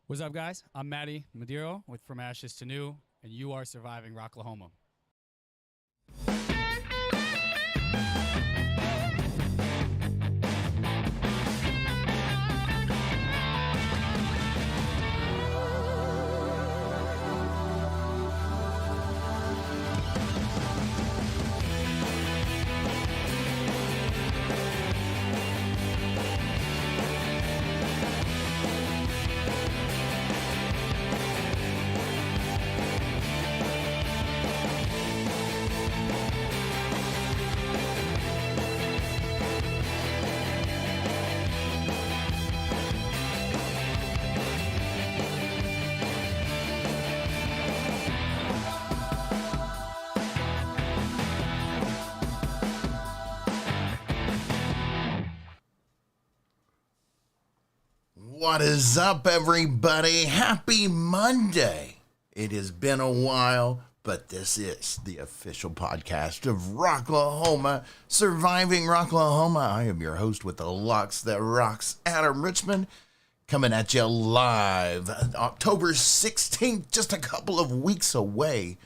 What's up, guys? I'm Madiro with From Ashes to New, and you are surviving Rocklahoma. What is up, everybody? Happy Monday. It has been a while, but this is the official podcast of Rocklahoma, Surviving Rocklahoma. I am your host with the locks that rocks, Adam Richmond, coming at you live October 16th, just a couple of weeks away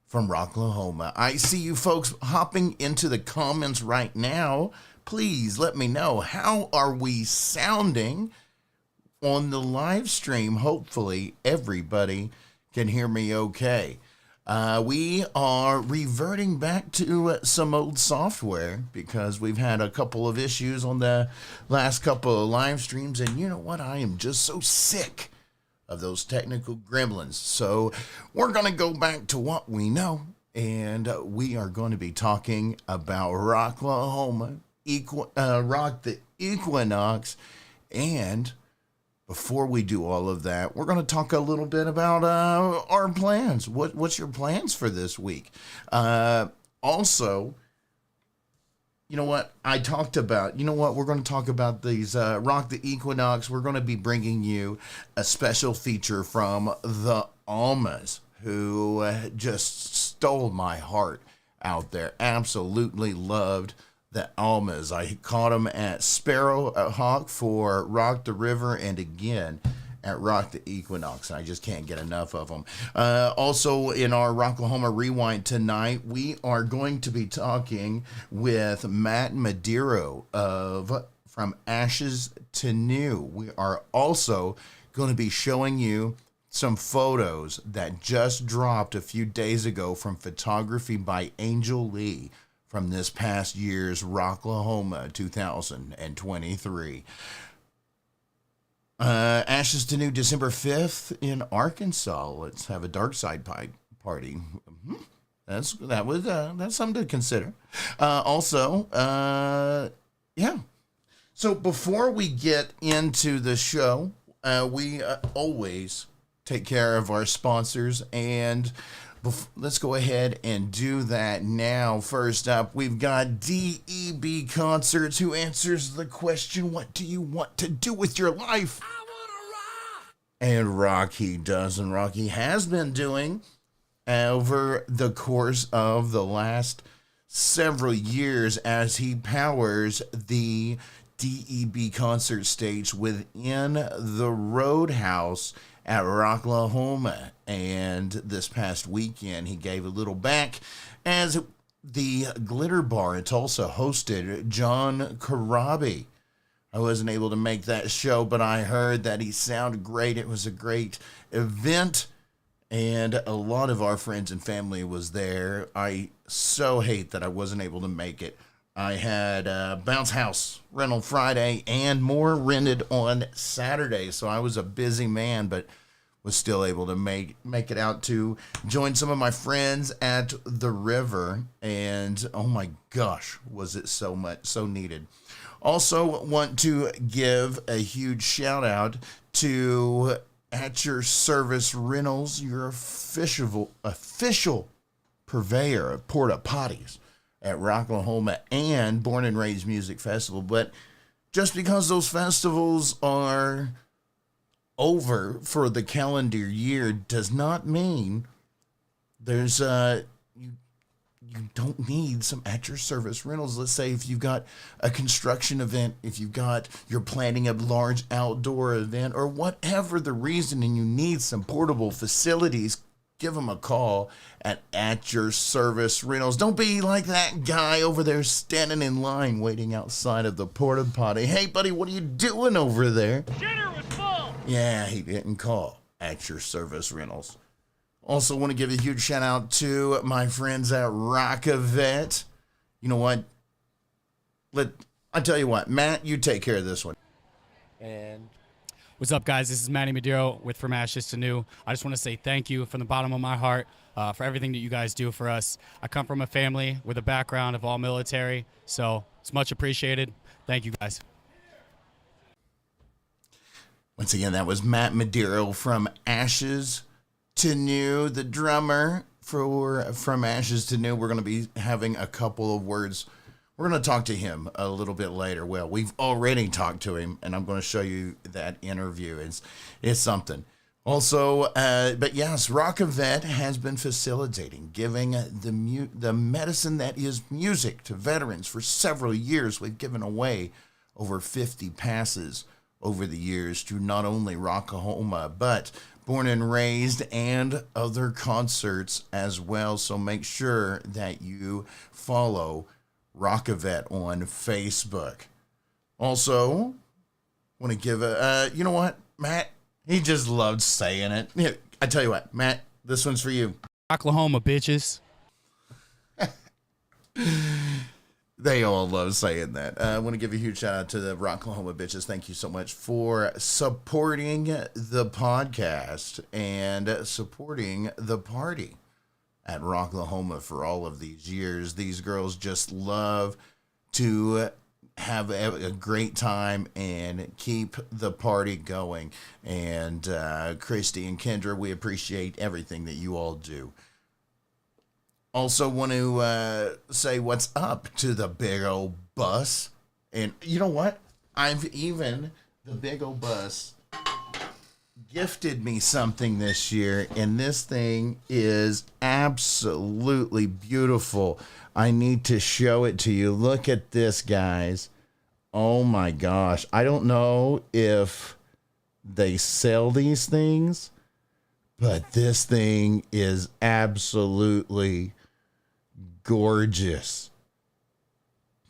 from Rocklahoma. I see you folks hopping into the comments right now. Please let me know, how are we sounding on the live stream? Hopefully everybody can hear me okay. We are reverting back to some old software because we've had a couple of issues on the last couple of live streams, and you know what? I am just so sick of those technical gremlins. So we're going to go back to what we know, and we are going to be talking about Rocklahoma, Rock the Equinox, and before we do all of that, we're going to talk a little bit about our plans. What's your plans for this week? Also, you know what? We're going to talk about these Rock the Equinox. We're going to be bringing you a special feature from the Almas, who just stole my heart out there. Absolutely loved the Almas. I caught them at Sparrowhawk for Rock the River, and again at Rock the Equinox. I just can't get enough of them. Also, in our Rocklahoma Rewind tonight, we are going to be talking with Matt Madiro of From Ashes to New. We are also going to be showing you some photos that just dropped a few days ago from photography by Angel Lee from this past year's Rocklahoma 2023. Ashes to New, December 5th in Arkansas. Let's have a dark side party. That's something to consider. Yeah. So before we get into the show, we always take care of our sponsors, and let's go ahead and do that now. First up, we've got DEB Concerts, who answers the question, what do you want to do with your life? I want to rock! And Rocky does, and Rocky has been doing over the course of the last several years as he powers the DEB concert stage within the Roadhouse at Rocklahoma. And this past weekend, he gave a little back as the Glitter Bar in Tulsa hosted John Karabi. I wasn't able to make that show, but I heard that he sounded great. It was a great event, and a lot of our friends and family was there. I so hate that I wasn't able to make it. I had Bounce House rental Friday and more rented on Saturday, so I was a busy man, but was still able to make it out to join some of my friends at the river, and oh my gosh, was it so needed. Also want to give a huge shout out to At Your Service Rentals, your official purveyor of porta potties at Rocklahoma and Born and Raised Music Festival. But just because those festivals are over for the calendar year does not mean there's you don't need some at your service rentals. Let's say if you've got a construction event, if you're planning a large outdoor event, or whatever the reason, and you need some portable facilities, give them a call at your service rentals. Don't be like that guy over there standing in line waiting outside of the porta potty. Hey, buddy, what are you doing over there? Shitter was full. Yeah, he didn't call at your service rentals. Also want to give a huge shout out to my friends at Rockavet. You know what? I tell you what, Matt, you take care of this one. And What's up, guys? This is Manny Madiro with From Ashes to New. I just want to say thank you from the bottom of my heart for everything that you guys do for us. I come from a family with a background of all military, so it's much appreciated. Thank you, guys. Once again, that was Matt Madiro from Ashes to New, the drummer for From Ashes to New. We're going to be having a couple of words. We're going to talk to him a little bit later. Well, we've already talked to him, and I'm going to show you that interview. It's something. Also, but yes, Rockavet has been facilitating, giving the medicine that is music to veterans for several years. We've given away over 50 passes over the years to not only Rocklahoma, but Born and Raised and other concerts as well. So make sure that you follow Rockavet on Facebook. Also, want to give you know what, Matt? He just loved saying it. Here, I tell you what, Matt, this one's for you. Rocklahoma, bitches. They all love saying that. I want to give a huge shout out to the Rocklahoma bitches. Thank you so much for supporting the podcast and supporting the party at Rocklahoma for all of these years. These girls just love to have a great time and keep the party going. And Christy and Kendra, we appreciate everything that you all do. Also want to say what's up to the big old bus. And you know what? The big old bus gifted me something this year, and this thing is absolutely beautiful. I need to show it to you. Look at this, guys. Oh my gosh. I don't know if they sell these things, but this thing is absolutely gorgeous.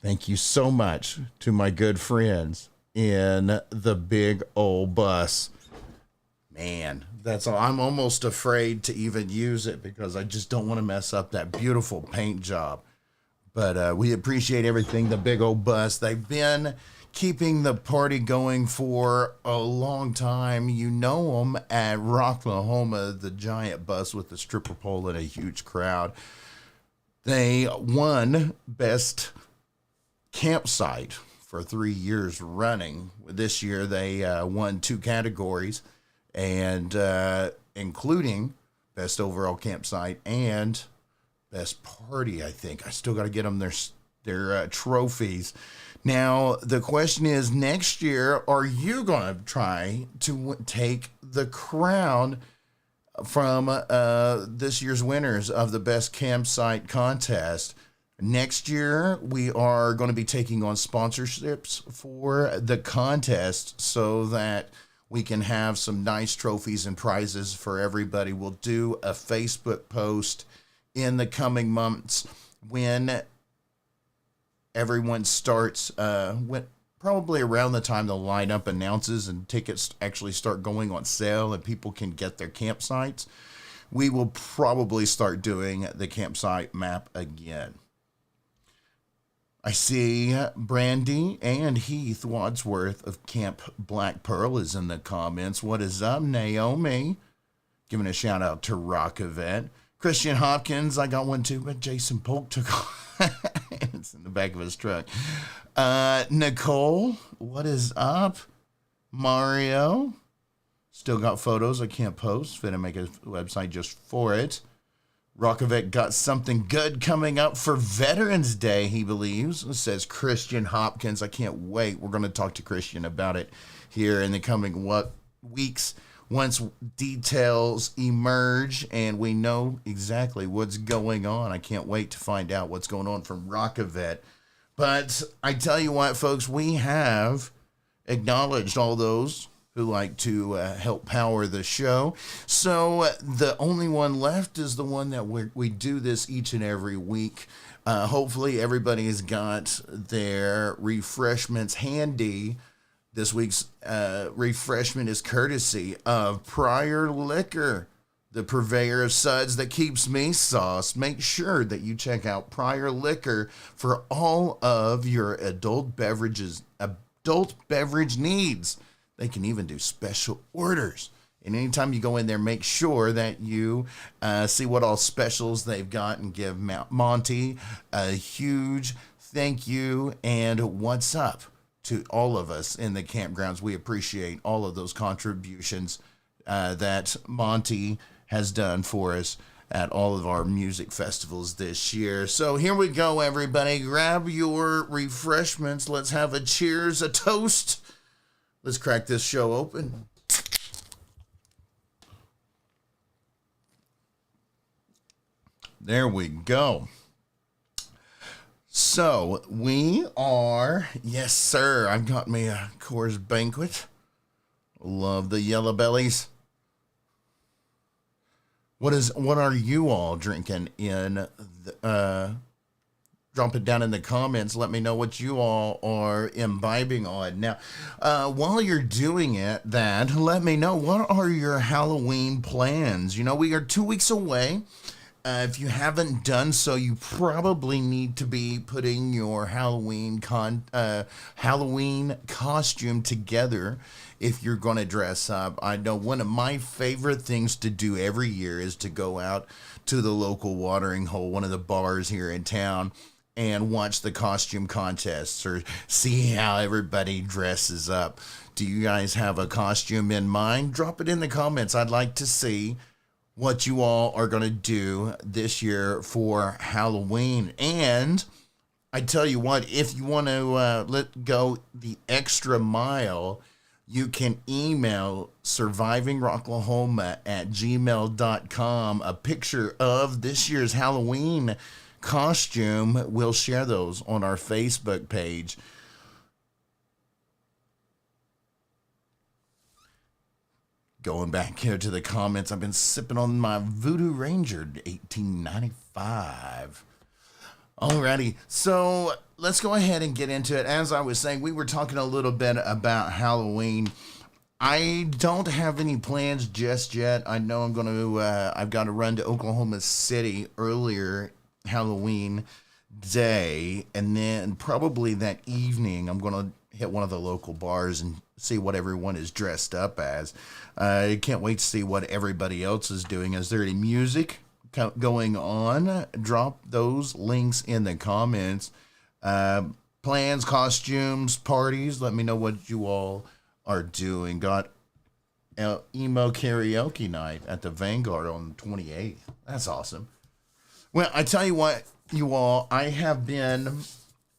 Thank you so much to my good friends in the big old bus. Man, that's all. I'm almost afraid to even use it because I just don't want to mess up that beautiful paint job. But we appreciate everything. The big old bus. They've been keeping the party going for a long time. You know them at Rocklahoma, the giant bus with the stripper pole and a huge crowd. They won Best Campsite for 3 years running. This year they won 2 categories, and including Best Overall Campsite and Best Party, I think. I still got to get them their trophies. Now, the question is, next year, are you going to try to take the crown from this year's winners of the Best Campsite contest? Next year, we are going to be taking on sponsorships for the contest so that we can have some nice trophies and prizes for everybody. We'll do a Facebook post in the coming months when everyone starts, probably around the time the lineup announces and tickets actually start going on sale and people can get their campsites. We will probably start doing the campsite map again. I see Brandy and Heath Wadsworth of Camp Black Pearl is in the comments. What is up, Naomi? Giving a shout out to Rockavet. Christian Hopkins, I got one too, but Jason Polk took it's in the back of his truck. Nicole, what is up? Mario, still got photos I can't post. Finna make a website just for it. Rockavet got something good coming up for Veterans Day, he believes, says Christian Hopkins. I can't wait. We're going to talk to Christian about it here in the coming weeks. once details emerge and we know exactly what's going on. I can't wait to find out what's going on from Rockavet. But I tell you what, folks, we have acknowledged all those who like to help power the show. So the only one left is the one that we do this each and every week. Hopefully everybody's got their refreshments handy. This week's refreshment is courtesy of Prior Liquor, the purveyor of suds that keeps me sauce. Make sure that you check out Prior Liquor for all of your adult beverage needs. They can even do special orders. And anytime you go in there, make sure that you see what all specials they've got and give Monty a huge thank you and what's up to all of us in the campgrounds. We appreciate all of those contributions that Monty has done for us at all of our music festivals this year. So here we go, everybody. Grab your refreshments. Let's have a cheers, a toast. Let's crack this show open. There we go. So we are, yes, sir. I've got me a Coors Banquet. Love the yellow bellies. What are you all drinking in? Drop it down in the comments. Let me know what you all are imbibing on. Now, while you're doing that, let me know, what are your Halloween plans? You know, we are 2 weeks away. If you haven't done so, you probably need to be putting your Halloween costume together if you're going to dress up. I know one of my favorite things to do every year is to go out to the local watering hole, one of the bars here in town, and watch the costume contests or see how everybody dresses up. Do you guys have a costume in mind? Drop it in the comments. I'd like to see what you all are going to do this year for Halloween. And I tell you what, if you want to let go the extra mile, you can email survivingrocklahoma@gmail.com a picture of this year's Halloween costume. We'll share those on our Facebook page. Going back here to the comments, I've been sipping on my Voodoo Ranger 1895. Alrighty, so let's go ahead and get into it. As I was saying, we were talking a little bit about Halloween. I don't have any plans just yet. I know I'm going to, I've got to run to Oklahoma City earlier Halloween day, and then probably that evening I'm going to hit one of the local bars and see what everyone is dressed up as. I can't wait to see what everybody else is doing. Is there any music going on? Drop those links in the comments. Plans, costumes, parties. Let me know what you all are doing. Got emo karaoke night at the Vanguard on the 28th. That's awesome. Well, I tell you what, you all, I have been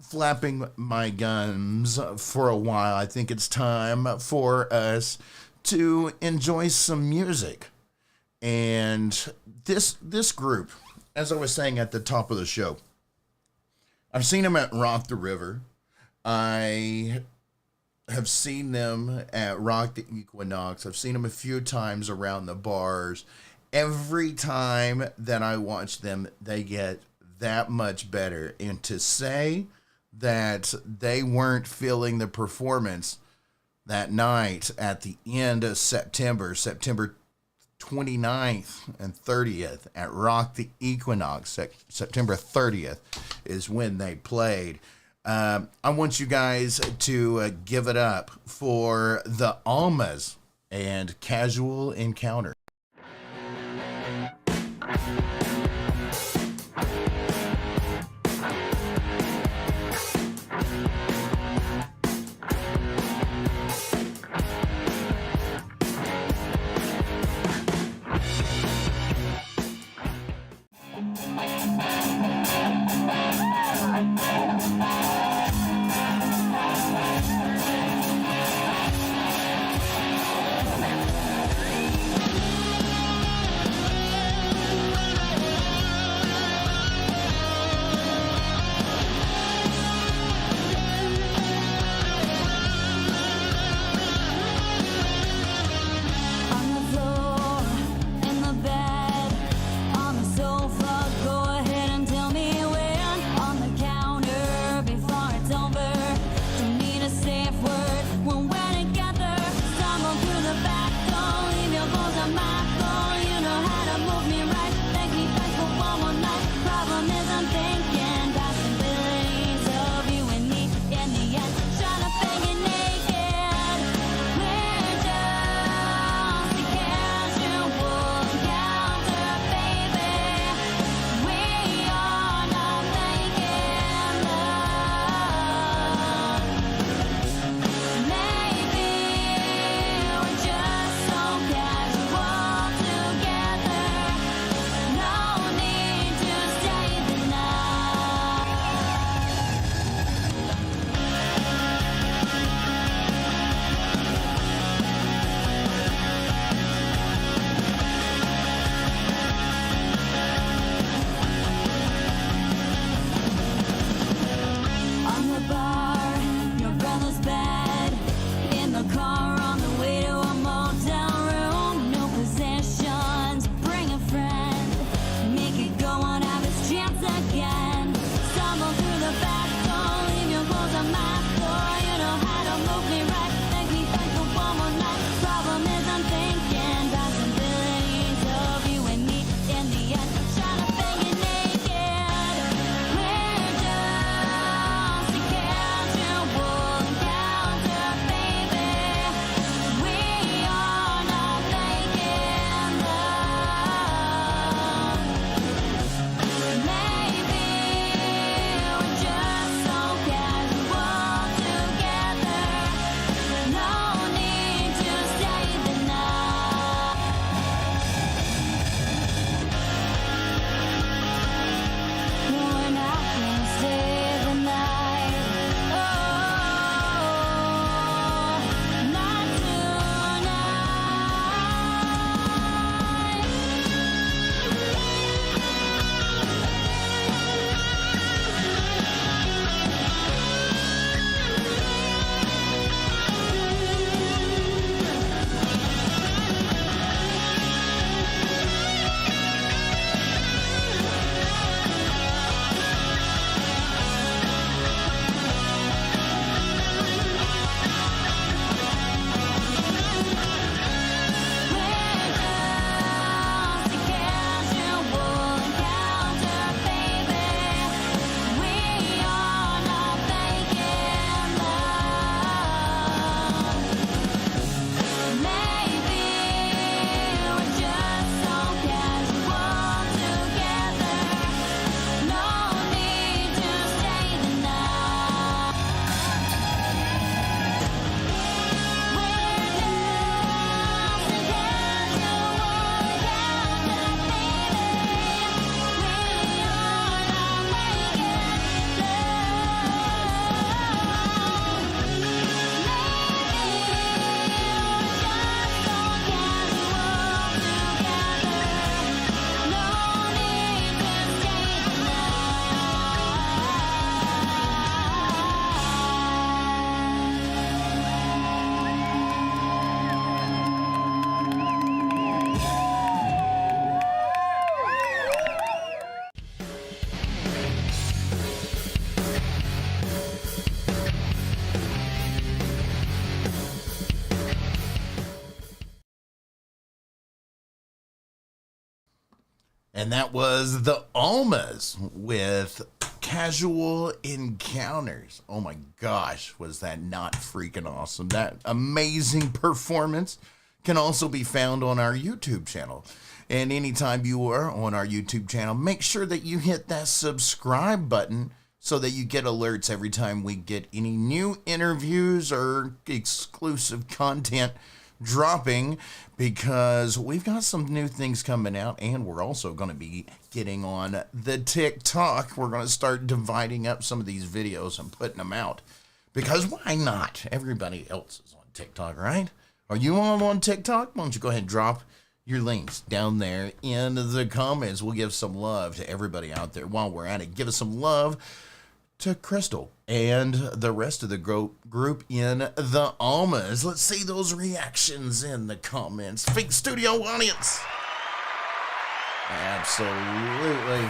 flapping my gums for a while. I think it's time for us to enjoy some music. And this group, as I was saying at the top of the show, I've seen them at Rock the River. I have seen them at Rock the Equinox. I've seen them a few times around the bars. Every time that I watch them, they get that much better. And to say that they weren't feeling the performance that night at the end of September 29th and 30th at Rock the Equinox. September 30th is when they played. I want you guys to give it up for the Almas and Casual Encounter. And that was the Almas with Casual Encounters. Oh my gosh, was that not freaking awesome? That amazing performance can also be found on our YouTube channel. And anytime you are on our YouTube channel, make sure that you hit that subscribe button so that you get alerts every time we get any new interviews or exclusive content dropping, because we've got some new things coming out, and we're also going to be getting on the TikTok. We're going to start dividing up some of these videos and putting them out, because why not? Everybody else is on TikTok, right? Are you all on TikTok? Why don't you go ahead and drop your links down there in the comments. We'll give some love to everybody out there while we're at it. Give us some love to Crystal and the rest of the group in the Almas. Let's see those reactions in the comments. Fake studio audience. Absolutely.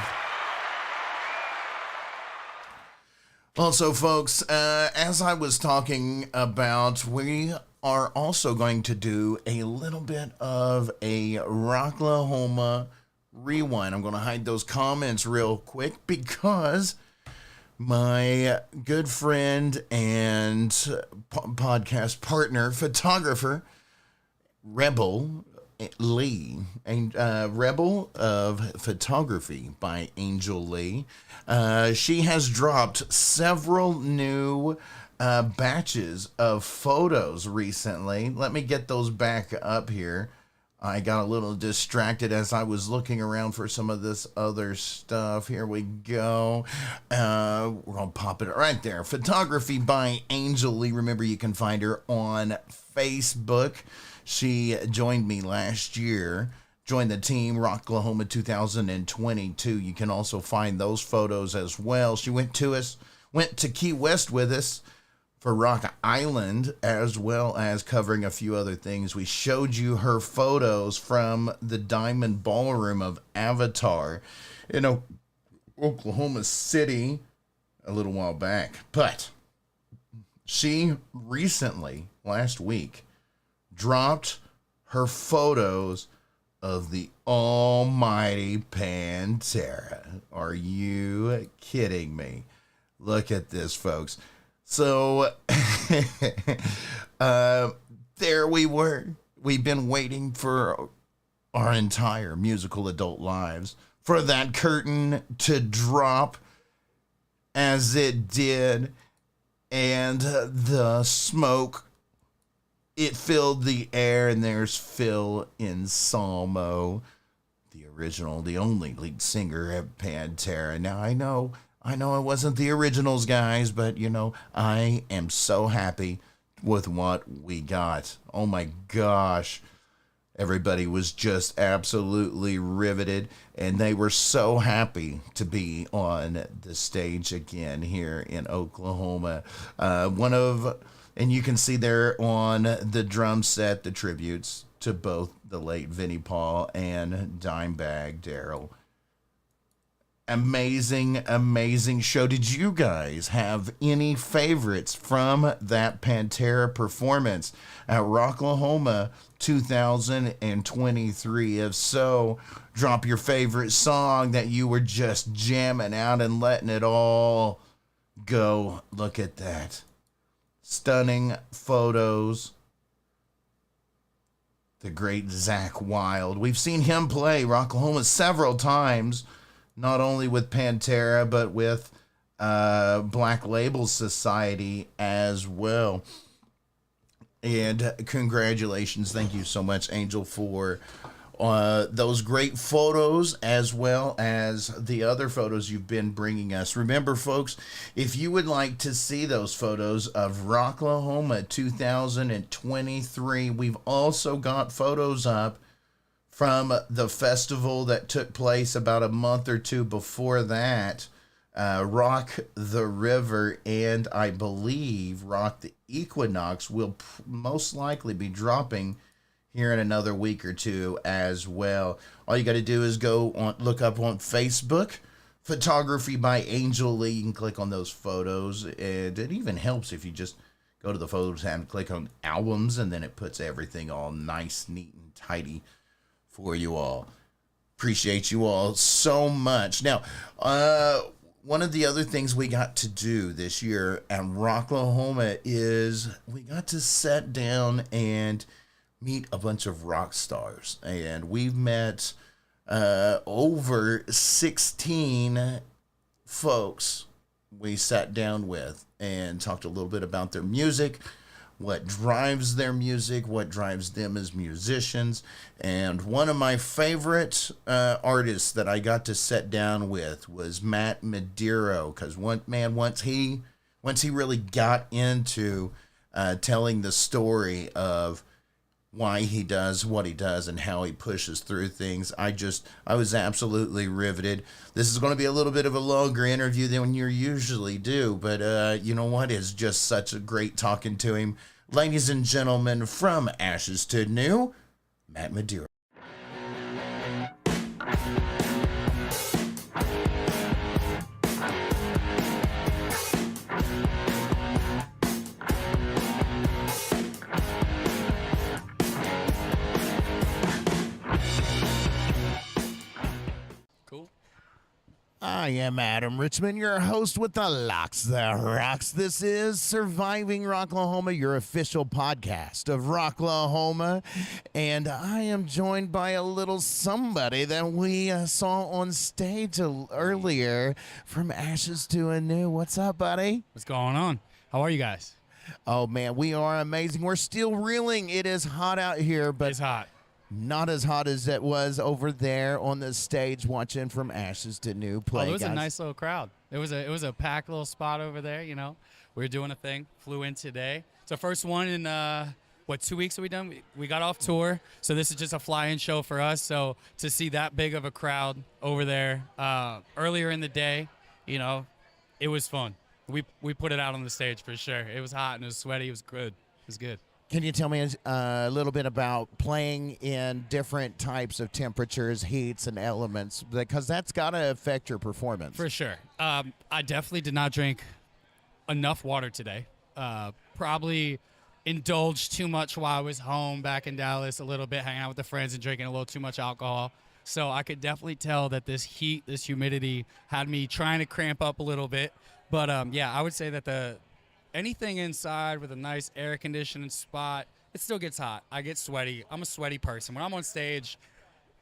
Also, folks, as I was talking about, we are also going to do a little bit of a Rocklahoma Rewind. I'm going to hide those comments real quick because my good friend and podcast partner, photographer, Rebel Lee, and Rebel of Photography by Angel Lee, she has dropped several new batches of photos recently. Let me get those back up here. I got a little distracted as I was looking around for some of this other stuff. Here we go. We're going to pop it right there. Photography by Angel Lee. Remember, you can find her on Facebook. She joined me last year, joined the team Rocklahoma 2022. You can also find those photos as well. She went to Key West with us for Rock Island, as well as covering a few other things. We showed you her photos from the Diamond Ballroom of Avatar in Oklahoma City a little while back. But she recently, last week, dropped her photos of the almighty Pantera. Are you kidding me? Look at this, folks. So, there we were. We've been waiting for our entire musical adult lives for that curtain to drop as it did, and the smoke, it filled the air, and there's Phil Anselmo, the original, the only lead singer of Pantera. Now, I know it wasn't the originals, guys, but, I am so happy with what we got. Oh, my gosh. Everybody was just absolutely riveted, and they were so happy to be on the stage again here in Oklahoma. And you can see there on the drum set the tributes to both the late Vinnie Paul and Dimebag Darrell. Amazing show. Did you guys have any favorites from that Pantera performance at Rocklahoma 2023? If so, drop your favorite song that you were just jamming out and letting it all go. Look at that. Stunning photos. The great Zakk Wylde. We've seen him play Rocklahoma several times, not only with Pantera, but with Black Label Society as well. And congratulations. Thank you so much, Angel, for those great photos, as well as the other photos you've been bringing us. Remember, folks, if you would like to see those photos of Rocklahoma 2023, we've also got photos up from the festival that took place about a month or two before that. Rock the River, and I believe Rock the Equinox will most likely be dropping here in another week or two as well. All you got to do is look up on Facebook, Photography by Angel Lee. You can click on those photos, and it even helps if you just go to the photos and click on albums, and then it puts everything all nice, neat, and tidy for you all. Appreciate you all so much. Now, one of the other things we got to do this year at Rocklahoma is we got to sit down and meet a bunch of rock stars. And we've met over 16 folks we sat down with and talked a little bit about their music, what drives their music, what drives them as musicians. And one of my favorite artists that I got to sit down with was Madiro, because once he really got into telling the story of why he does what he does and how he pushes through things, I was absolutely riveted. This is going to be a little bit of a longer interview than you usually do, but you know what? It's just such a great talking to him. Ladies and gentlemen, from Ashes to New, Madiro. I am Adam Richmond, your host with the Locks, the Rocks. This is Surviving Rocklahoma, your official podcast of Rocklahoma. And I am joined by a little somebody that we saw on stage earlier from Ashes to a New. What's up, buddy? What's going on? How are you guys? Oh, man, we are amazing. We're still reeling. It is hot out here, but It's hot. Not as hot as it was over there on the stage watching from Ashes to New play. Oh, it was guys. a nice little crowd. It was a packed little spot over there. You know, we were doing a thing. Flew in today. It's our first one in 2 weeks have we done? We got off tour, so this is just a fly-in show for us. So to see that big of a crowd over there earlier in the day, you know, it was fun. We put it out on the stage for sure. It was hot and it was sweaty. It was good. It was good. Can you tell me a little bit about playing in different types of temperatures, heats, and elements? Because that's got to affect your performance. For sure. I definitely did not drink enough water today. Probably indulged too much while I was home back in Dallas, a little bit, hanging out with the friends and drinking a little too much alcohol. So I could definitely tell that this heat, this humidity had me trying to cramp up a little bit. But, yeah, I would say that anything inside with a nice air conditioning spot, it still gets hot. I get sweaty. I'm a sweaty person. When I'm on stage,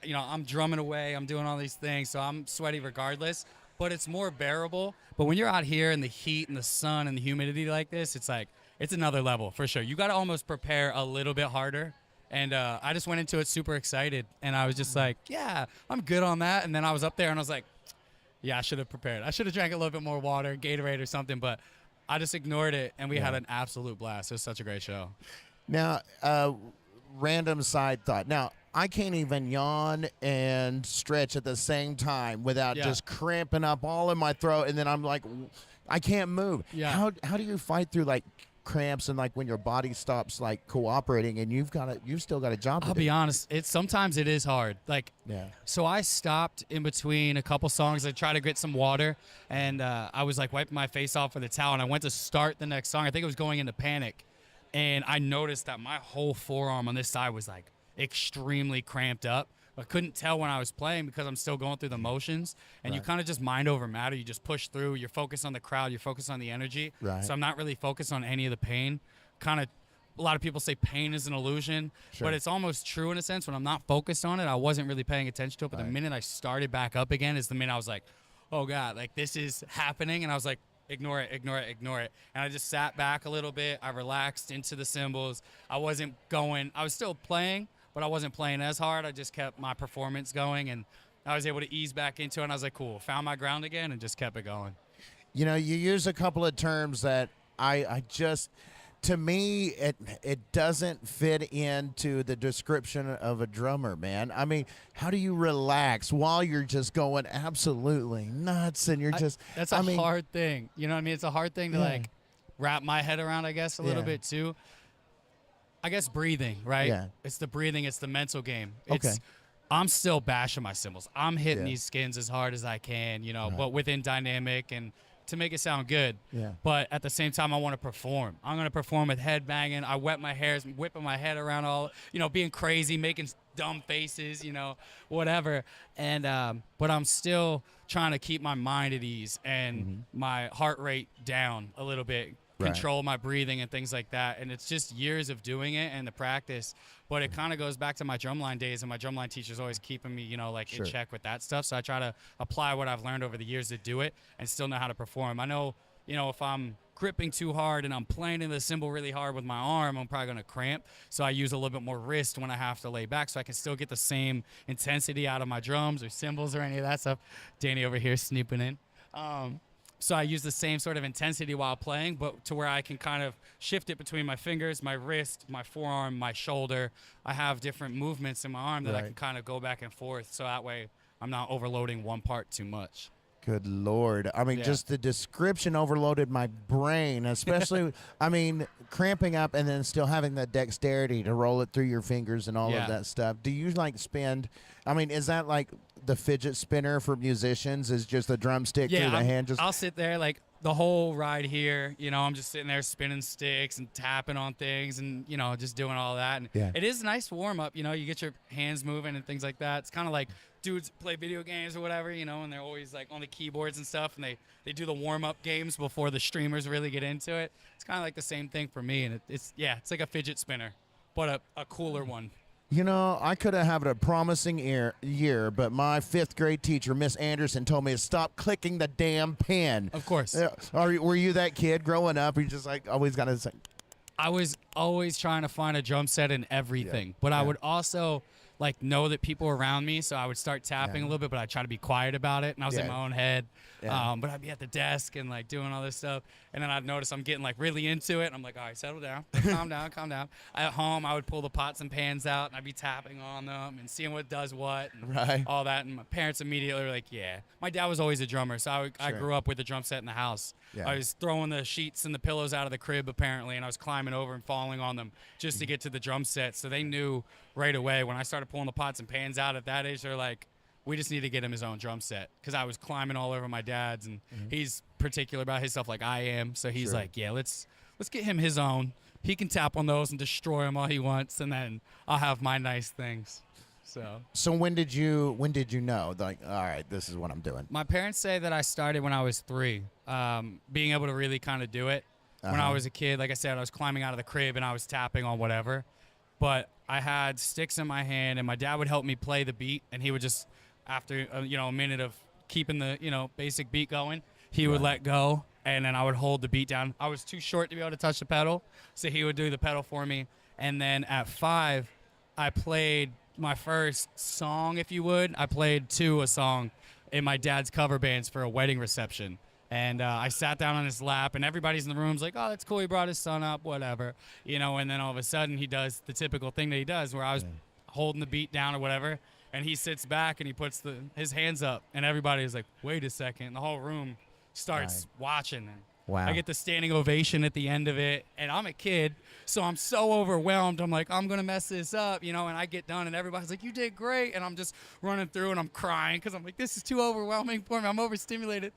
you know, I'm drumming away. I'm doing all these things, so I'm sweaty regardless. But it's more bearable. But when you're out here in the heat and the sun and the humidity like this, it's like it's another level for sure. You got to almost prepare a little bit harder. And I just went into it super excited, and I was just like, yeah, I'm good on that. And then I was up there, and I was like, yeah, I should have prepared. I should have drank a little bit more water, Gatorade or something, but I just ignored it, and we had an absolute blast. It was such a great show. Now, random side thought. Now, I can't even yawn and stretch at the same time without just cramping up all in my throat, and then I'm like, I can't move. Yeah. How do you fight through like cramps and like when your body stops like cooperating and you've still got a job to do? I'll be honest, sometimes it is hard. So I stopped in between a couple songs. I tried to get some water, and I was like wiping my face off with a towel, and I went to start the next song. I think it was going into Panic, and I noticed that my whole forearm on this side was like extremely cramped up. I couldn't tell when I was playing because I'm still going through the motions, and you kind of just mind over matter. You just push through. You're focused on the crowd. You're focused on the energy. Right. So I'm not really focused on any of the pain. Kind of, a lot of people say pain is an illusion, but it's almost true in a sense. When I'm not focused on it, I wasn't really paying attention to it. But the minute I started back up again is the minute I was like, oh God, like this is happening. And I was like, ignore it, ignore it, ignore it. And I just sat back a little bit. I relaxed into the cymbals. I was still playing, but I wasn't playing as hard. I just kept my performance going, and I was able to ease back into it. And I was like, cool, found my ground again, and just kept it going. You know, you use a couple of terms that I just, to me, it doesn't fit into the description of a drummer, man. I mean, how do you relax while you're just going absolutely nuts and you're just... That's a hard thing. You know what I mean? It's a hard thing to, like, wrap my head around, I guess, a little bit, too. I guess breathing, right? Yeah. It's the breathing. It's the mental game. Okay. I'm still bashing my cymbals. I'm hitting these skins as hard as I can, you know, but within dynamic and to make it sound good. Yeah. But at the same time, I want to perform. I'm going to perform with head banging. I wet my hairs, whipping my head around all, being crazy, making dumb faces, whatever. And but I'm still trying to keep my mind at ease and my heart rate down a little bit. Right. Control my breathing and things like that. And it's just years of doing it and the practice. But it kind of goes back to my drumline days, and my drumline teacher's always keeping me, Sure. in check with that stuff. So I try to apply what I've learned over the years to do it and still know how to perform. I know, if I'm gripping too hard and I'm playing in the cymbal really hard with my arm, I'm probably going to cramp. So I use a little bit more wrist when I have to lay back so I can still get the same intensity out of my drums or cymbals or any of that stuff. Danny over here snooping in. So I use the same sort of intensity while playing, but to where I can kind of shift it between my fingers, my wrist, my forearm, my shoulder. I have different movements in my arm that I can kind of go back and forth. So that way I'm not overloading one part too much. Good Lord. I mean, Yeah. just the description overloaded my brain, especially, cramping up and then still having that dexterity to roll it through your fingers and all Yeah. of that stuff. Do you is that like the fidget spinner for musicians, is just the drumstick through the hand? I'll sit there like the whole ride here, I'm just sitting there spinning sticks and tapping on things and, just doing all that. And Yeah. it is a nice warm up, you get your hands moving and things like that. It's kind of like dudes play video games or whatever, and they're always like on the keyboards and stuff, and they do the warm up games before the streamers really get into it. It's kind of like the same thing for me. And it's like a fidget spinner, but a cooler one. I could have had a promising year, but my 5th grade teacher, Miss Anderson, told me to stop clicking the damn pen. Of course. Were you that kid growing up? You just always got to say. I was always trying to find a drum set in everything, but I would also know that people were around me, so I would start tapping a little bit, but I'd try to be quiet about it, and I was in my own head. Yeah. But I'd be at the desk and doing all this stuff, and then I'd notice I'm getting really into it, and I'm like, all right, settle down, calm down. At home, I would pull the pots and pans out, and I'd be tapping on them and seeing what does what, and all that. And my parents immediately were like, yeah. My dad was always a drummer, so I grew up with a drum set in the house. Yeah. I was throwing the sheets and the pillows out of the crib apparently, and I was climbing over and falling on them just to get to the drum set. So they knew right away when I started pulling the pots and pans out at that age. They're like, we just need to get him his own drum set, because I was climbing all over my dad's, and he's particular about his stuff like I am. So he's like, yeah, let's get him his own. He can tap on those and destroy them all he wants, and then I'll have my nice things. So when did you know, all right, this is what I'm doing? my parents say that I started when I was 3, being able to really kind of do it. When I was a kid, like I said, I was climbing out of the crib and I was tapping on whatever. But I had sticks in my hand, and my dad would help me play the beat, and he would just, after a minute of keeping the basic beat going, he would let go, and then I would hold the beat down. I was too short to be able to touch the pedal, so he would do the pedal for me. And then at 5, I played my first song, if you would. I played a song in my dad's cover bands for a wedding reception. And I sat down on his lap, and everybody's in the room's like, oh, that's cool. He brought his son up, whatever. And then all of a sudden he does the typical thing that he does, where I was holding the beat down or whatever, and he sits back and he puts his hands up, and everybody's like, wait a second. And the whole room starts watching. And Wow. I get the standing ovation at the end of it, and I'm a kid, so I'm so overwhelmed. I'm like, I'm going to mess this up, and I get done, and everybody's like, you did great. And I'm just running through, and I'm crying because I'm like, this is too overwhelming for me. I'm overstimulated.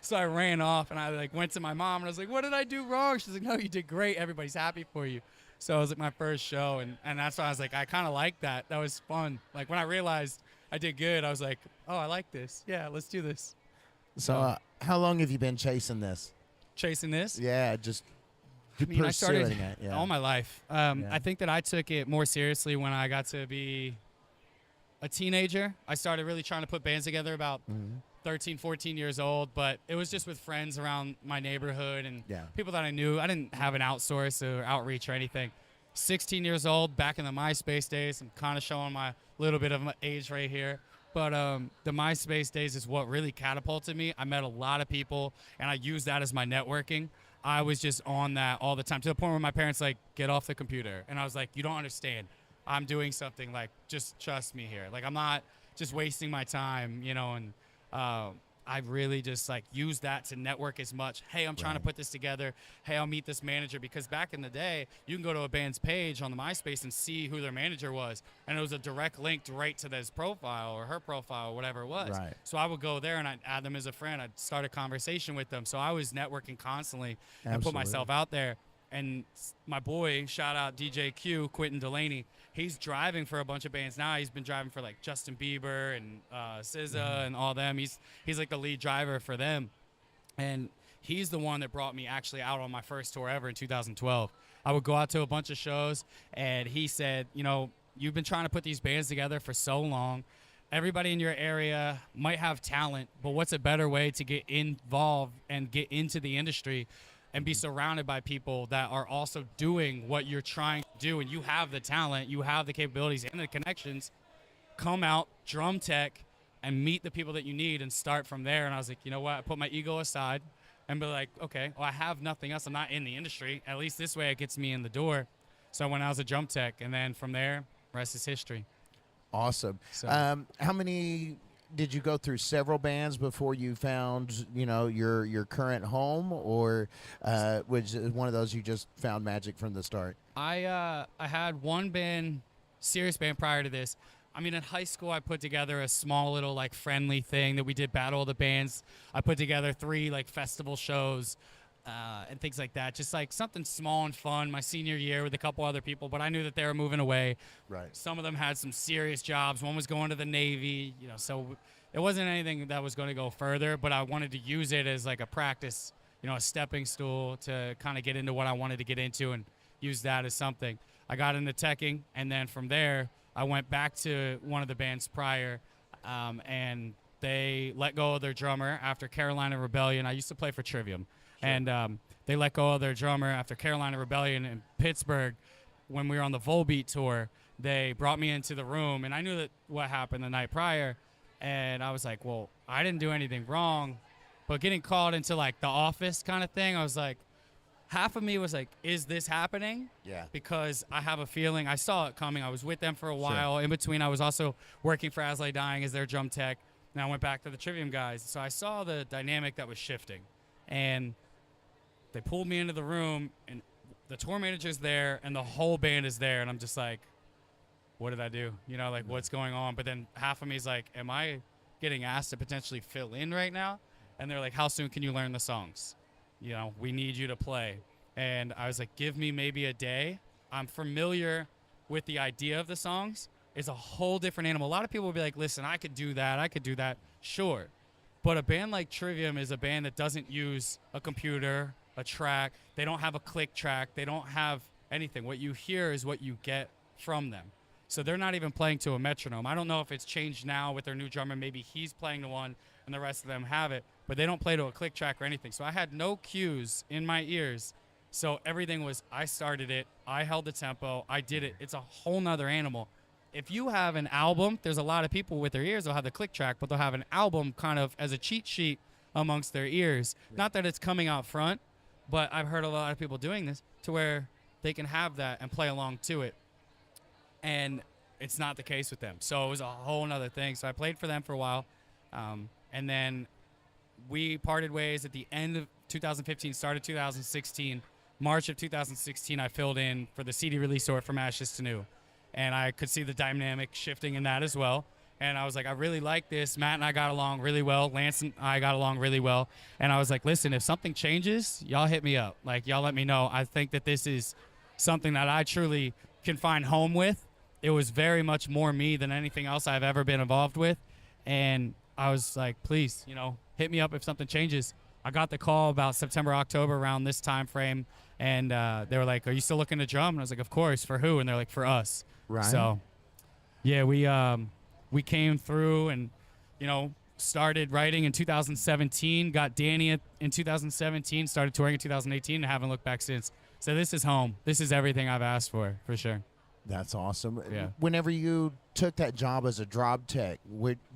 So I ran off, and I went to my mom, and I was like, what did I do wrong? She's like, no, you did great. Everybody's happy for you. So it was my first show, and that's why I was like, I kind of like that. That was fun. When I realized I did good, I was like, oh, I like this. Yeah, let's do this. So how long have you been chasing this? Chasing this? Yeah, just I started pursuing it. Yeah. all my life. I think that I took it more seriously when I got to be a teenager. I started really trying to put bands together about 13, 14 years old, but it was just with friends around my neighborhood and people that I knew. I didn't have an outsource or outreach or anything. 16 years old, back in the MySpace days. I'm kind of showing my little bit of my age right here. But the MySpace days is what really catapulted me. I met a lot of people, and I used that as my networking. I was just on that all the time, to the point where my parents get off the computer. And I was like, you don't understand. I'm doing something, just trust me here. I'm not just wasting my time, and I really just like use that to network as much. Hey, I'm trying to put this together. Hey, I'll meet this manager, because back in the day, you can go to a band's page on the MySpace and see who their manager was, and it was a direct link right to his profile or her profile or whatever it was. Right. So I would go there and I'd add them as a friend. I'd start a conversation with them. So I was networking constantly and put myself out there. And my boy, shout out DJ Q, Quentin Delaney, he's driving for a bunch of bands now. He's been driving for like Justin Bieber and SZA and all them. He's like the lead driver for them. And he's the one that brought me actually out on my first tour ever in 2012. I would go out to a bunch of shows, and he said, you know, you've been trying to put these bands together for so long. Everybody in your area might have talent, but what's a better way to get involved and get into the industry and be surrounded by people that are also doing what you're trying to do, and you have the talent, you have the capabilities and the connections. Come out, drum tech, and meet the people that you need and start from there. And I was like, you know what? I put my ego aside and be like, okay, well, I have nothing else. I'm not in the industry. At least this way it gets me in the door. So when I was a drum tech, and then from there, rest is history. Awesome. So- How many did you go through? Several bands before you found, you know, your current home, or was it one of those you just found magic from the start? I had one band, serious band prior to this. I mean, in high school, I put together a small little like friendly thing that we did, Battle of the Bands. I put together 3 like festival shows and things like that. Just like something small and fun my senior year with a couple other people, but I knew that they were moving away. Right. Some of them had some serious jobs. One was going to the Navy, you know, so it wasn't anything that was going to go further, but I wanted to use it as like a practice, you know, a stepping stool to kind of get into what I wanted to get into and use that as something. I got into teching, and then from there, I went back to one of the bands prior, and they let go of their drummer after Carolina Rebellion. I used to play for Trivium. And they let go of their drummer after Carolina Rebellion in Pittsburgh. When we were on the Volbeat tour, they brought me into the room, and I knew that what happened the night prior. And I was like, well, I didn't do anything wrong. But getting called into like the office kind of thing, I was like, half of me was like, is this happening? Yeah. Because I have a feeling, I saw it coming. I was with them for a while. In between, I was also working for As Lay Dying as their drum tech. And I went back to the Trivium guys. So I saw the dynamic that was shifting. And they pulled me into the room, and the tour manager's there, and the whole band is there. And I'm just like, what did I do? You know, like, what's going on? But then half of me is like, am I getting asked to potentially fill in right now? And they're like, how soon can you learn the songs? You know, we need you to play. And I was like, give me maybe a day. I'm familiar with the idea of the songs. It's a whole different animal. A lot of people will be like, listen, I could do that. Sure. But a band like Trivium is a band that doesn't use a computer, a track. They don't have a click track. They don't have anything. What you hear is what you get from them. So they're not even playing to a metronome. I don't know if it's changed now with their new drummer. Maybe he's playing to one and the rest of them have it. But they don't play to a click track or anything. So I had no cues in my ears. So everything was, I started it. I held the tempo. I did it. It's a whole nother animal. If you have an album, there's a lot of people with their ears, they'll have the click track, but they'll have an album kind of as a cheat sheet amongst their ears. Yeah. Not that it's coming out front, but I've heard a lot of people doing this to where they can have that and play along to it. And it's not the case with them. So it was a whole nother thing. So I played for them for a while. And then we parted ways at the end of 2015, started 2016. March of 2016, I filled in for the CD release tour From Ashes to New. And I could see the dynamic shifting in that as well. And I was like, I really like this. Matt and I got along really well. Lance and I got along really well. And I was like, listen, if something changes, y'all hit me up. Like, y'all let me know. I think that this is something that I truly can find home with. It was very much more me than anything else I've ever been involved with. And I was like, please, you know, hit me up if something changes. I got the call about September, October, around this time frame. And they were like, are you still looking to drum? And I was like, of course. For who? And they're like, for us. Right. So, yeah, we came through and, you know, started writing in 2017, got Danny in 2017, started touring in 2018, and haven't looked back since. So this is home. This is everything I've asked for sure. That's awesome. Yeah. Whenever you took that job as a drop tech,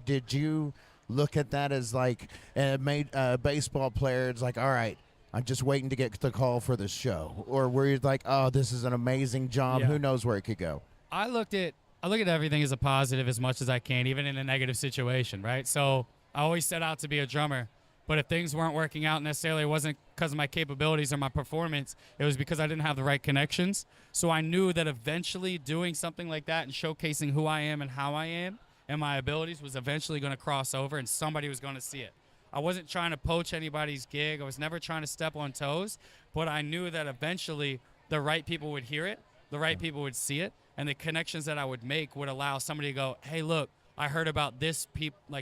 did you look at that as like a baseball player? It's like, all right, I'm just waiting to get the call for the show. Or were you like, oh, this is an amazing job. Yeah. Who knows where it could go? I look at everything as a positive as much as I can, even in a negative situation, right? So I always set out to be a drummer. But if things weren't working out necessarily, it wasn't because of my capabilities or my performance. It was because I didn't have the right connections. So I knew that eventually doing something like that and showcasing who I am and how I am and my abilities was eventually going to cross over and somebody was going to see it. I wasn't trying to poach anybody's gig. I was never trying to step on toes. But I knew that eventually the right people would hear it, the right people would see it, and the connections that I would make would allow somebody to go, hey, look, I heard about this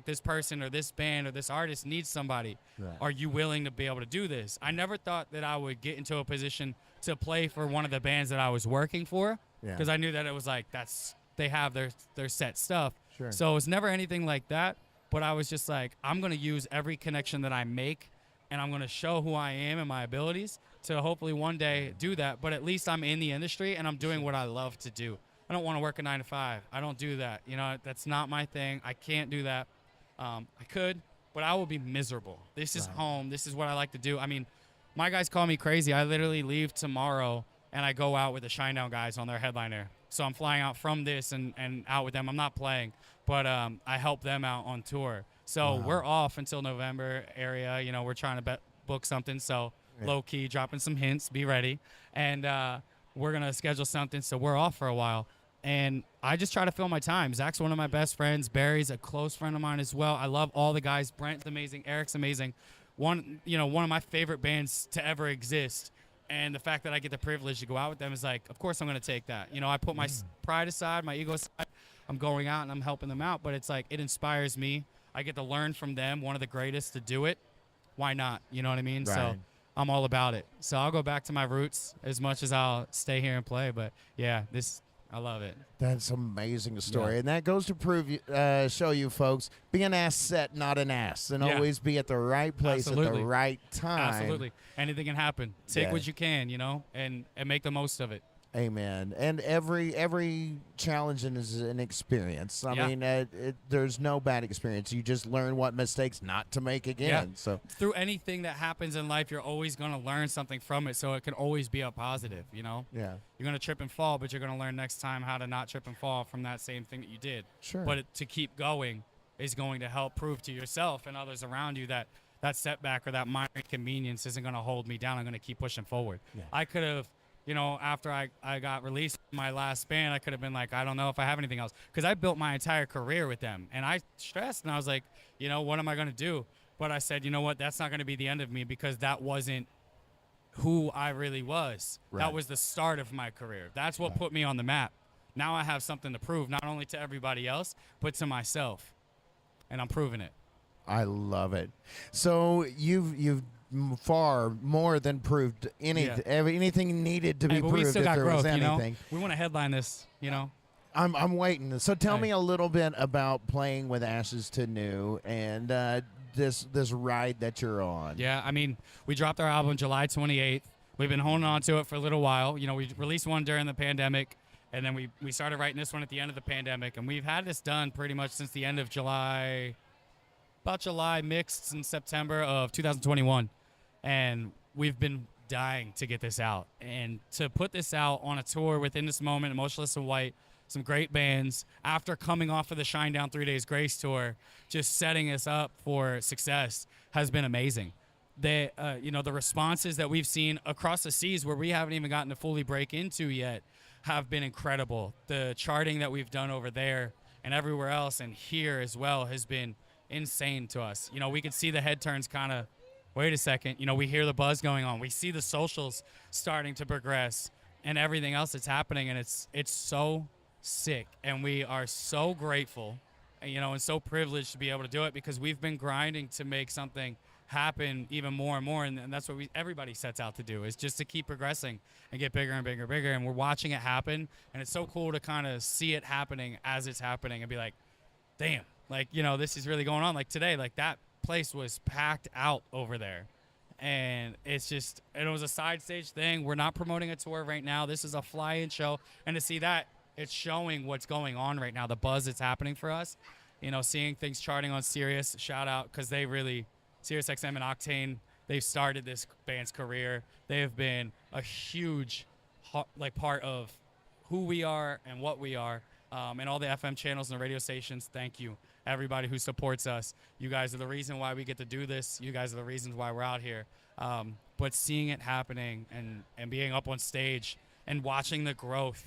this person or this band or this artist needs somebody. Right. Are you willing to be able to do this? I never thought that I would get into a position to play for one of the bands that I was working for, because I knew that it was like they have their set stuff. Sure. So it was never anything like that. But I was just like, I'm gonna use every connection that I make, and I'm gonna show who I am and my abilities to hopefully one day do that. But at least I'm in the industry and I'm doing what I love to do. I don't want to work a 9 to 5. I don't do that. You know, that's not my thing. I can't do that. I could, but I will be miserable. This is home. This is what I like to do. I mean, my guys call me crazy. I literally leave tomorrow and I go out with the Shinedown guys on their headliner. So I'm flying out from this and out with them. I'm not playing, but I help them out on tour. So we're off until November area. You know, we're trying to book something. So low key, dropping some hints. Be ready. And we're going to schedule something. So we're off for a while. And I just try to fill my time. Zach's one of my best friends. Barry's a close friend of mine as well. I love all the guys. Brent's amazing. Eric's amazing. One of my favorite bands to ever exist. And the fact that I get the privilege to go out with them is like, of course I'm going to take that. You know, I put my pride aside, my ego aside. I'm going out and I'm helping them out. But it's like, it inspires me. I get to learn from them, one of the greatest to do it. Why not? You know what I mean? Right. So I'm all about it. So I'll go back to my roots as much as I'll stay here and play. But yeah, I love it. That's an amazing story. Yeah. And that goes to show you folks, be an asset, not an ass, and always be at the right place at the right time. Absolutely. Anything can happen. Take what you can, you know, and make the most of it. Amen. And every challenge is an experience. I mean, there's no bad experience. You just learn what mistakes not to make again. Yeah. So through anything that happens in life, you're always going to learn something from it, so it can always be a positive, you know? Yeah. You're going to trip and fall, but you're going to learn next time how to not trip and fall from that same thing that you did. Sure. But to keep going is going to help prove to yourself and others around you that that setback or that minor inconvenience isn't going to hold me down. I'm going to keep pushing forward. Yeah. I could have, you know, after I got released from my last band, I could have been like, I don't know if I have anything else. Because I built my entire career with them. And I stressed, and I was like, you know, what am I going to do? But I said, you know what, that's not going to be the end of me, because that wasn't who I really was. Right. That was the start of my career. That's what put me on the map. Now I have something to prove, not only to everybody else, but to myself. And I'm proving it. I love it. So you've far more than proved anything needed to be Hey, but proved. we still if got there growth, was you know? anything. We want to headline this, you know? I'm waiting. So tell Hey. me a little bit about playing with Ashes to New and this ride that you're on. Yeah, I mean, we dropped our album July 28th. We've been holding on to it for a little while. You know, we released one during the pandemic, and then we started writing this one at the end of the pandemic. And we've had this done pretty much since the end of July, about July, mixed in September of 2021. And we've been dying to get this out. And to put this out on a tour within this moment, Emotionless and White, some great bands, after coming off of the Shinedown 3 Days Grace tour, just setting us up for success has been amazing. The responses that we've seen across the seas where we haven't even gotten to fully break into yet have been incredible. The charting that we've done over there and everywhere else and here as well has been insane to us. You know, we could see the head turns kind of, wait a second, you know, we hear the buzz going on. We see the socials starting to progress and everything else that's happening, and it's so sick. And we are so grateful, you know, and so privileged to be able to do it, because we've been grinding to make something happen even more and more, and that's what everybody sets out to do, is just to keep progressing and get bigger and bigger and bigger. And we're watching it happen, and it's so cool to kind of see it happening as it's happening and be like, damn, like, you know, this is really going on. Like today, like that place was packed out over there, and it was a side stage thing. We're not promoting a tour right now. This is a fly-in show, and to see that, it's showing what's going on right now, the buzz that's happening for us. You know, seeing things charting on Sirius, shout out, because they really, Sirius XM and Octane, they've started this band's career. They have been a huge part of who we are and what we are, and all the FM channels and the radio stations. Thank you. everybody who supports us. You guys are the reason why we get to do this. You guys are the reasons why we're out here. But seeing it happening and being up on stage and watching the growth,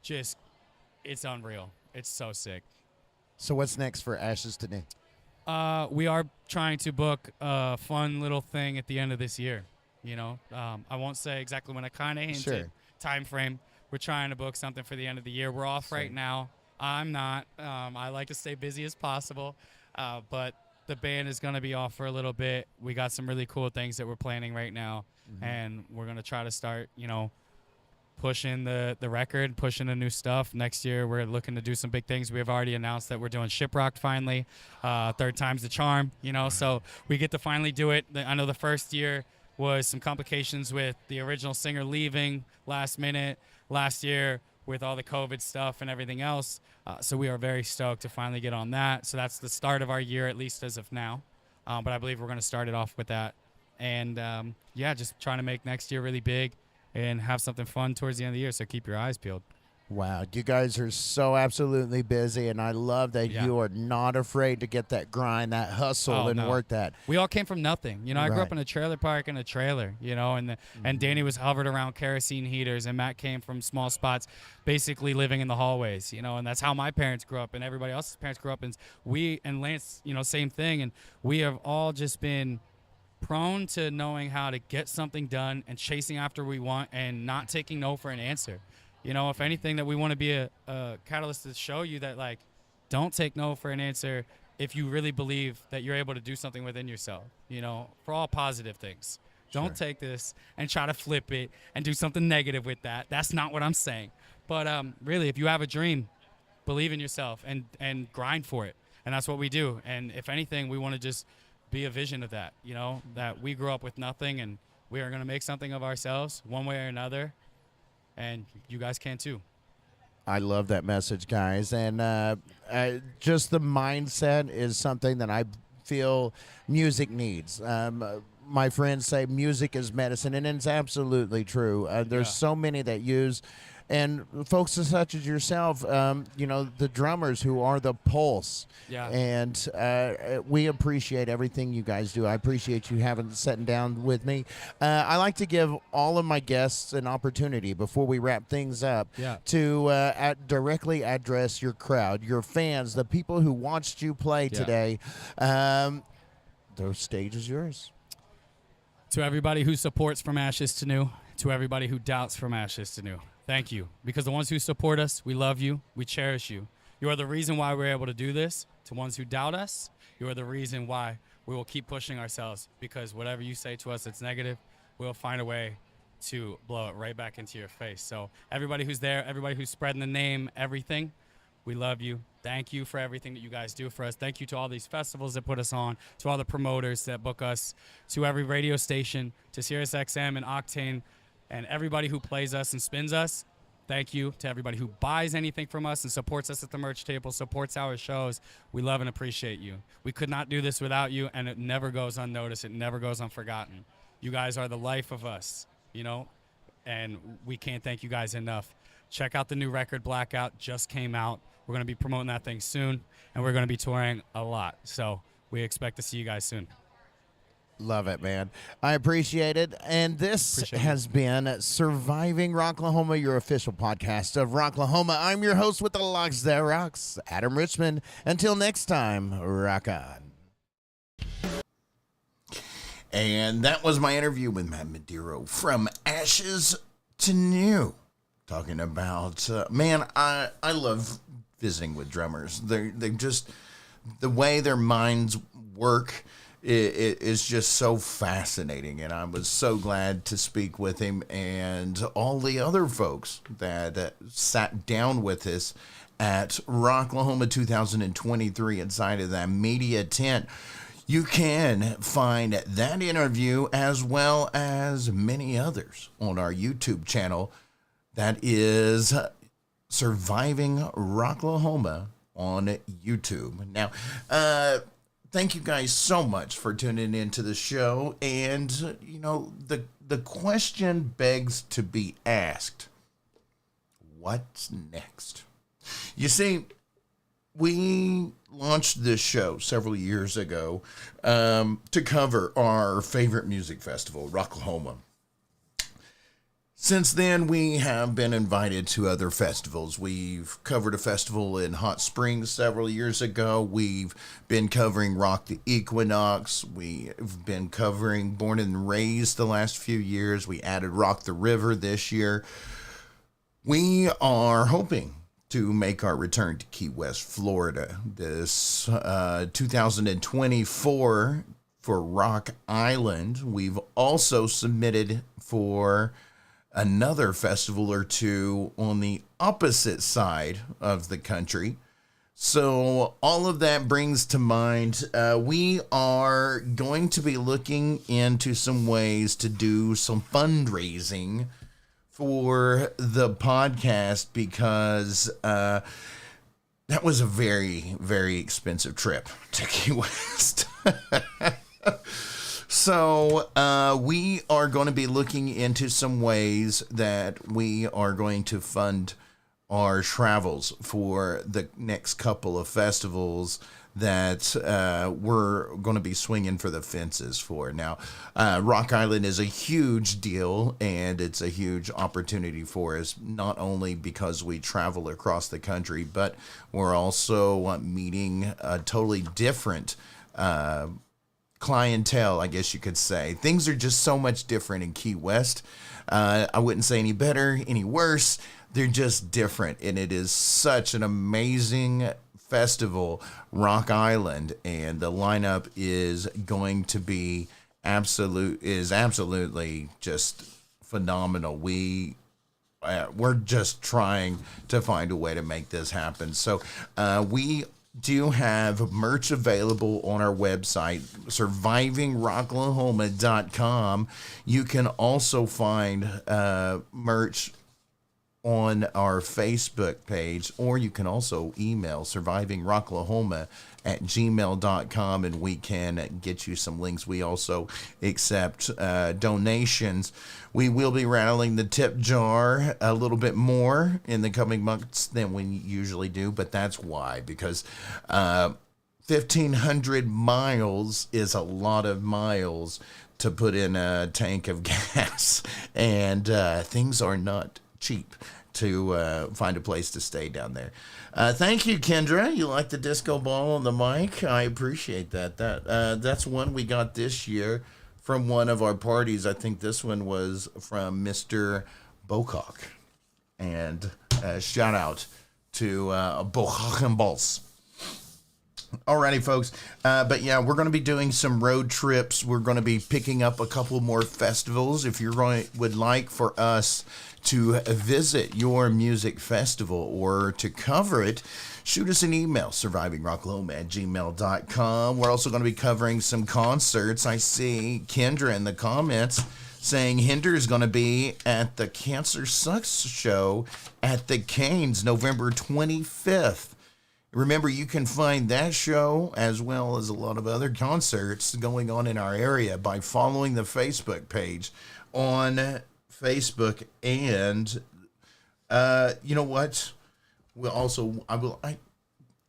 just, it's unreal. It's so sick. So what's next for Ashes to New? We are trying to book a fun little thing at the end of this year. You know, I won't say exactly when. I kind of hinted. Sure. Time frame. We're trying to book something for the end of the year. We're off right now. I'm not. I like to stay busy as possible, but the band is going to be off for a little bit. We got some really cool things that we're planning right now, and we're going to try to start, you know, pushing the record, pushing the new stuff. Next year, we're looking to do some big things. We have already announced that we're doing Shiprocked finally. Third time's the charm, you know, so we get to finally do it. I know the first year was some complications with the original singer leaving last minute last year with all the COVID stuff and everything else. So we are very stoked to finally get on that. So that's the start of our year, at least as of now. But I believe we're going to start it off with that. And, yeah, just trying to make next year really big and have something fun towards the end of the year. So keep your eyes peeled. Wow, you guys are so absolutely busy, and I love that Yeah. you are not afraid to get that grind, that hustle, Oh, and no. work that. We all came from nothing. You know, I grew Right. up in a trailer park in a trailer, you know, and Danny was hovered around kerosene heaters, and Matt came from small spots, basically living in the hallways, you know, and that's how my parents grew up, and everybody else's parents grew up. And and Lance, you know, same thing. And we have all just been prone to knowing how to get something done and chasing after we want and not taking no for an answer. You know, if anything, that we want to be a catalyst to show you that, like, don't take no for an answer if you really believe that you're able to do something within yourself, you know, for all positive things. Don't take this and try to flip it and do something negative with that. That's not what I'm saying. But really, if you have a dream, believe in yourself and grind for it. And that's what we do. And if anything, we want to just be a vision of that, you know, that we grew up with nothing and we are going to make something of ourselves one way or another. And you guys can too. I love that message, guys. And just the mindset is something that I feel music needs. My friends say music is medicine, and it's absolutely true. There's so many that use, and folks such as yourself, you know, the drummers who are the pulse. Yeah. And we appreciate everything you guys do. I appreciate you sitting down with me. I like to give all of my guests an opportunity before we wrap things up to directly address your crowd, your fans, the people who watched you play today. The stage is yours. To everybody who supports From Ashes to New, to everybody who doubts From Ashes to New, thank you. Because the ones who support us, we love you, we cherish you. You are the reason why we're able to do this. To ones who doubt us, you are the reason why we will keep pushing ourselves. Because whatever you say to us that's negative, we'll find a way to blow it right back into your face. So everybody who's there, everybody who's spreading the name, everything, we love you. Thank you for everything that you guys do for us. Thank you to all these festivals that put us on, to all the promoters that book us, to every radio station, to SiriusXM and Octane, and everybody who plays us and spins us. Thank you to everybody who buys anything from us and supports us at the merch table, supports our shows. We love and appreciate you. We could not do this without you, and it never goes unnoticed. It never goes unforgotten. You guys are the life of us, you know, and we can't thank you guys enough. Check out the new record, Blackout, just came out. We're going to be promoting that thing soon, and we're going to be touring a lot. So we expect to see you guys soon. Love it, man. I appreciate it. And this has been Surviving Rocklahoma, your official podcast of Rocklahoma. I'm your host with the Locks That Rocks, Adam Richmond. Until next time, rock on. And that was my interview with Matt Madiro from Ashes to New. Talking about, man, I love visiting with drummers. They just, the way their minds work is just so fascinating. And I was so glad to speak with him and all the other folks that sat down with us at Rocklahoma 2023 inside of that media tent. You can find that interview as well as many others on our YouTube channel. That is Surviving Rocklahoma on YouTube. Now, thank you guys so much for tuning into the show. And, you know, the question begs to be asked, what's next? You see, we launched this show several years ago to cover our favorite music festival, Rocklahoma. Since then, we have been invited to other festivals. We've covered a festival in Hot Springs several years ago. We've been covering Rock the Equinox. We've been covering Born and Raised the last few years. We added Rock the River this year. We are hoping to make our return to Key West, Florida this 2024 for Rock Island. We've also submitted for another festival or two on the opposite side of the country. So all of that brings to mind, we are going to be looking into some ways to do some fundraising for the podcast because that was a very, very expensive trip to Key West. So we are going to be looking into some ways that we are going to fund our travels for the next couple of festivals that we're going to be swinging for the fences for. Now, Rock Island is a huge deal, and it's a huge opportunity for us, not only because we travel across the country, but we're also meeting a totally different clientele, I guess you could say. Things are just so much different in Key West. I wouldn't say any better, any worse. They're just different, and it is such an amazing festival, Rock Island, and the lineup is going to be absolutely just phenomenal. We're just trying to find a way to make this happen. So we do have merch available on our website, survivingrocklahoma.com. You can also find merch on our Facebook page, or you can also email survivingrocklahoma@gmail.com, and we can get you some links. We also accept donations. We will be rattling the tip jar a little bit more in the coming months than we usually do, but that's why, because 1,500 miles is a lot of miles to put in a tank of gas, and things are not cheap to find a place to stay down there. Thank you, Kendra. You like the disco ball on the mic? I appreciate that. That's one we got this year from one of our parties. I think this one was from Mr. Bocock. And shout out to Bocock and Balls. Alrighty, folks. But yeah, we're going to be doing some road trips. We're going to be picking up a couple more festivals. If you would like for us to visit your music festival or to cover it, shoot us an email, survivingrocklahoma@gmail.com. We're also going to be covering some concerts. I see Kendra in the comments saying Hinder is going to be at the Cancer Sucks show at the Canes November 25th. Remember, you can find that show as well as a lot of other concerts going on in our area by following the Facebook page on Facebook. And you know what?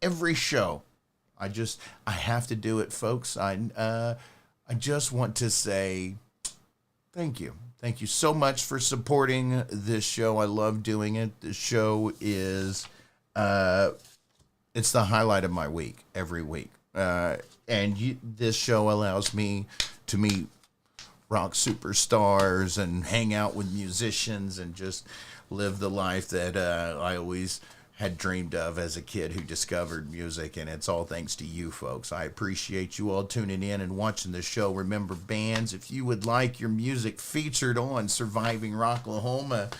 Every show, I have to do it, folks. I just want to say thank you. Thank you so much for supporting this show. I love doing it. This show is it's the highlight of my week every week. This show allows me to meet rock superstars and hang out with musicians and just live the life that I always had dreamed of as a kid who discovered music. And it's all thanks to you folks. I appreciate you all tuning in and watching the show. Remember, bands, if you would like your music featured on Surviving Rocklahoma,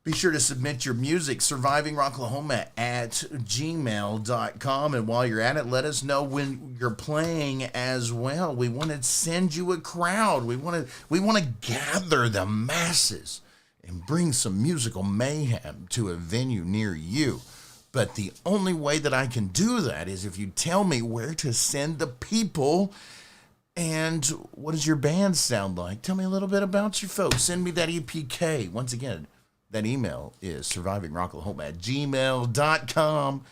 be sure to submit your music, survivingrocklahoma@gmail.com. And while you're at it, let us know when you're playing as well. We want to send you a crowd. We want to gather the masses and bring some musical mayhem to a venue near you. But the only way that I can do that is if you tell me where to send the people. And what does your band sound like? Tell me a little bit about your folks. Send me that EPK. Once again, that email is survivingrocklahoma@gmail.com.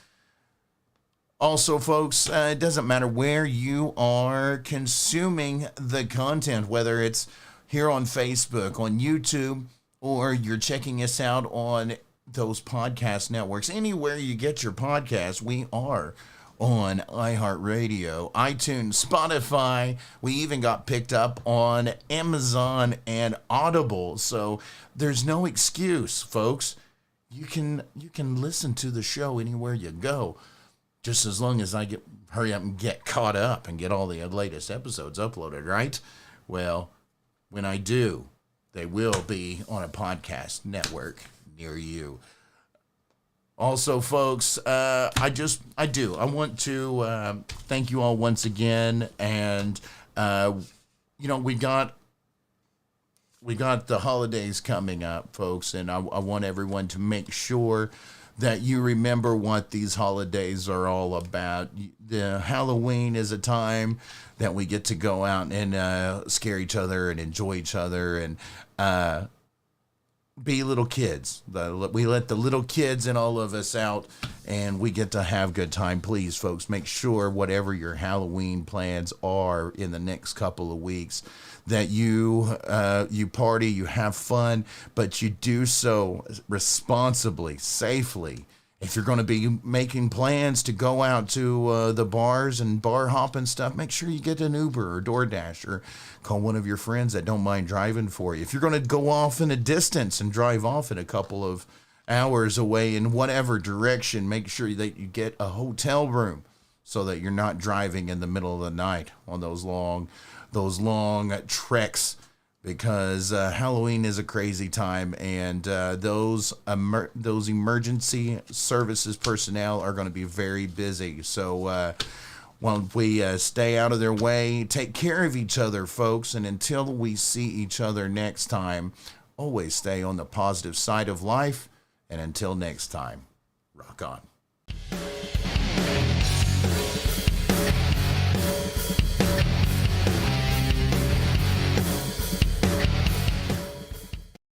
Also, folks, it doesn't matter where you are consuming the content, whether it's here on Facebook, on YouTube, or you're checking us out on those podcast networks. Anywhere you get your podcast, we are on iHeartRadio, iTunes, Spotify. We even got picked up on Amazon and Audible. So there's no excuse, folks. You can listen to the show anywhere you go. Just as long as I hurry up and get caught up and get all the latest episodes uploaded, right? Well, when I do, they will be on a podcast network near you. Also, folks, I want to thank you all once again. And, we got the holidays coming up, folks, and I want everyone to make sure that you remember what these holidays are all about. The Halloween is a time that we get to go out and scare each other and enjoy each other and be little kids. We let the little kids and all of us out, and we get to have good time. Please, folks, make sure whatever your Halloween plans are in the next couple of weeks, that you party, you have fun, but you do so responsibly, safely. If you're going to be making plans to go out to the bars and bar hop and stuff, make sure you get an Uber or DoorDash or call one of your friends that don't mind driving for you. If you're going to go off in a distance and drive off in a couple of hours away in whatever direction, make sure that you get a hotel room so that you're not driving in the middle of the night on those long treks, because Halloween is a crazy time, and those emergency services personnel are going to be very busy. So while we stay out of their way, take care of each other, folks, and until we see each other next time, always stay on the positive side of life, and until next time, rock on.